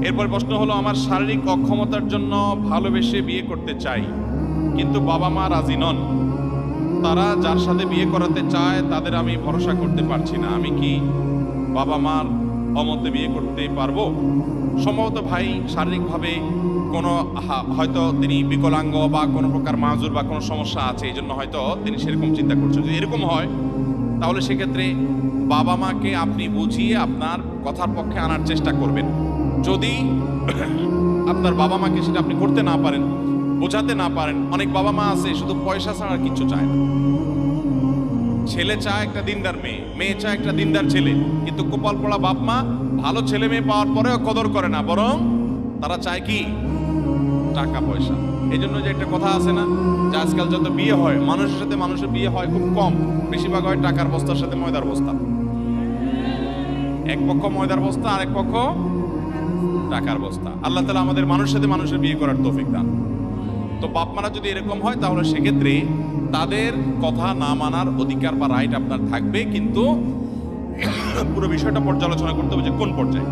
এরপর প্রশ্ন হলো, আমার শারীরিক অক্ষমতার জন্য ভালোবেসে বিয়ে করতে চাই, কিন্তু বাবা মা রাজি নন। তারা যার সাথে বিয়ে করাতে চায় তাদের আমি ভরসা করতে পারছি না। আমি কি বাবা মার অমতে বিয়ে করতে পারবো? সম্ভবত ভাই শারীরিকভাবে কোনো হয়তো তিনি বিকলাঙ্গ বা কোনো প্রকার মাজুর বা কোনো সমস্যা আছে, এই জন্য হয়তো তিনি সেরকম চিন্তা করছেন। যদি এরকম হয় তাহলে সেক্ষেত্রে বাবা মাকে আপনি বুঝিয়ে আপনার কথার পক্ষে আনার চেষ্টা করবেন। যদি আপনার বাবা মাকে সেটা আপনি করতে না পারেন, বোঝাতে না পারেন, অনেক বাবা মা আছে শুধু পয়সা ছাড়া আর কিচ্ছু চায় না। ছেলে চায় একটা দিনদার মেয়ে, মেয়ে চায় একটা দিনদার ছেলে, কিন্তু কপাল পড়া বাপ মা ভালো ছেলে মেয়ে পাওয়ার পরেও কদর করে না, বরং তারা চায় কি? টাকা পয়সা। এই জন্য যে একটা কথা আছে না, যে আজকাল যত বিয়ে হয়, মানুষের সাথে মানুষের বিয়ে হয় খুব কম, বেশিরভাগ হয় টাকার বস্তার সাথে ময়দার বস্তা। এক পক্ষ ময়দার বস্তা, আরেক পক্ষ টাকার বস্তা। আল্লাহ তাআলা আমাদের মানুষের সাথে মানুষের বিয়ে করার তৌফিক দান। তো বাপ মারা যদি এরকম হয় তাহলে সেক্ষেত্রে তাদের কথা না মানার অধিকার বা রাইট আপনার থাকবে, কিন্তু পুরো বিষয়টা পর্যালোচনা করতে হবে যে কোন পর্যায়ে।